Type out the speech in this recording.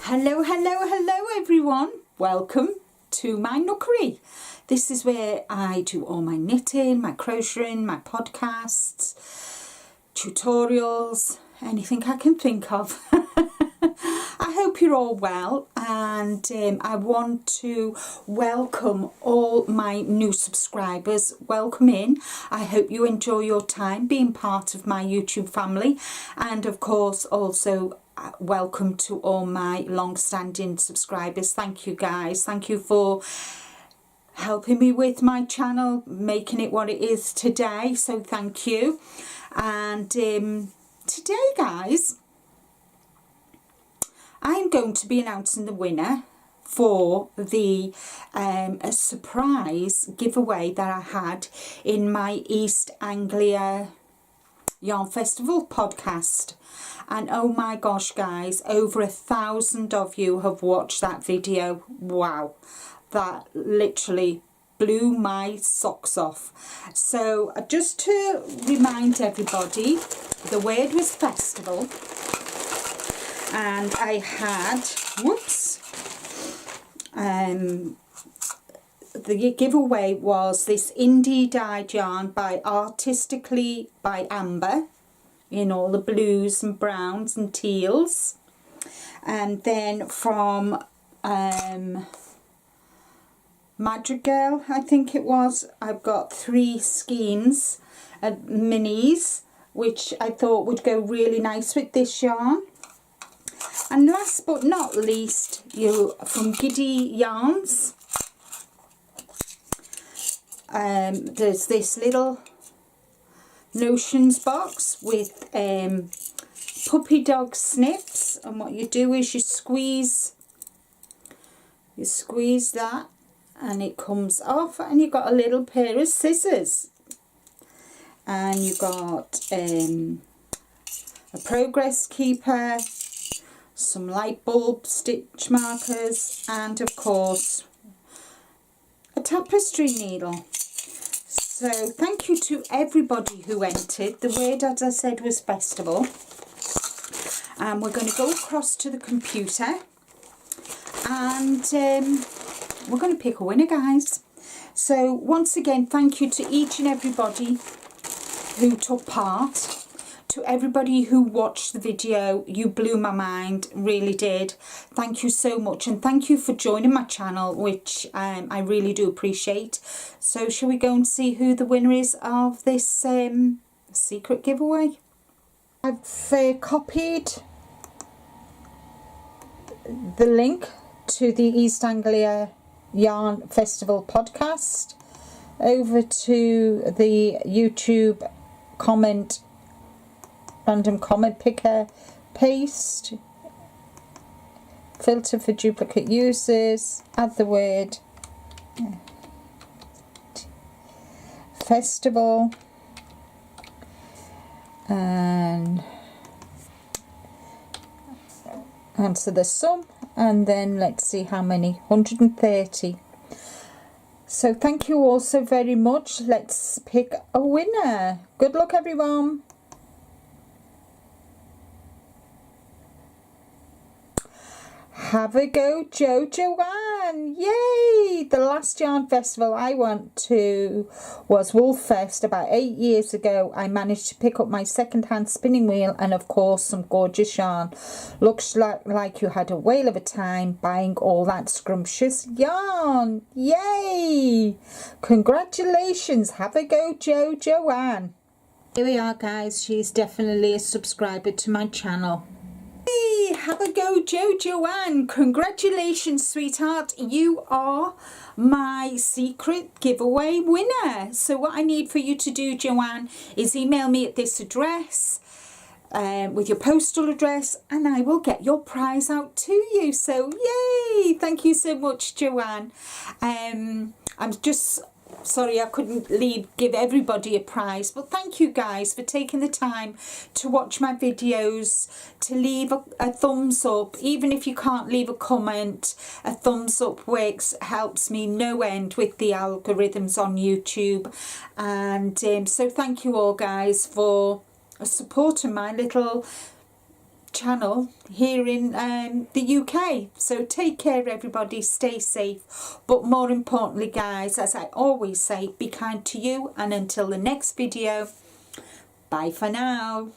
Hello, hello, hello everyone. Welcome to my nookery. This is where I do all my knitting, my crocheting, my podcasts, tutorials, anything I can think of. I hope you're all well, and I want to welcome all my new subscribers. Welcome in. I hope you enjoy your time being part of my YouTube family, and of course also welcome to all my long-standing subscribers. Thank you guys. Thank you for helping me with my channel, making it what it is today, so thank you. And today guys, I'm going to be announcing the winner for the a surprise giveaway that I had in my East Anglia Yarn Festival podcast. And oh my gosh guys, over 1,000 of you have watched that video. Wow, that literally blew my socks off. So just to remind everybody, the word was festival, and I had, the giveaway was this indie dyed yarn by Artistically by Amber, in all the blues and browns and teals. And then from Madrigal, I think it was, I've got 3 skeins of minis, which I thought would go really nice with this yarn. And last but not least, from Giddy Yarns, there's this little notions box with puppy dog snips, and what you do is you squeeze that and it comes off, and you've got a little pair of scissors, and you've got a progress keeper, some light bulb stitch markers, and of course a tapestry needle. So thank you to everybody who entered. The word, as I said, was festival. And we're going to go across to the computer, and we're going to pick a winner, guys. So once again, thank you to each and everybody who took part. To everybody who watched the video, you blew my mind, really did. Thank you so much, and thank you for joining my channel, which I really do appreciate. So shall we go and see who the winner is of this secret giveaway? I've copied the link to the East Anglia Yarn Festival podcast over to the YouTube random comment picker, paste, filter for duplicate users, add the word festival, and answer the sum, and then let's see how many. 130. So thank you all so very much. Let's pick a winner. Good luck everyone. Have a go, Joanne! Yay! The last yarn festival I went to was Woolfest about 8 years ago. I managed to pick up my second-hand spinning wheel and of course some gorgeous yarn. Looks like you had a whale of a time buying all that scrumptious yarn. Yay! Congratulations! Have a go, Joanne! Here we are guys, she's definitely a subscriber to my channel. Have a go, Joanne. Congratulations, sweetheart. You are my secret giveaway winner. So what I need for you to do, Joanne, is email me at this address with your postal address, and I will get your prize out to you. So yay! Thank you so much, Joanne. I'm just sorry I couldn't give everybody a prize, but thank you guys for taking the time to watch my videos, to leave a thumbs up. Even if you can't leave a comment, a thumbs up helps me no end with the algorithms on YouTube. And so thank you all guys for supporting my little channel here in the UK. So take care everybody, stay safe, but more importantly guys, as I always say, be kind to you, and until the next video, bye for now.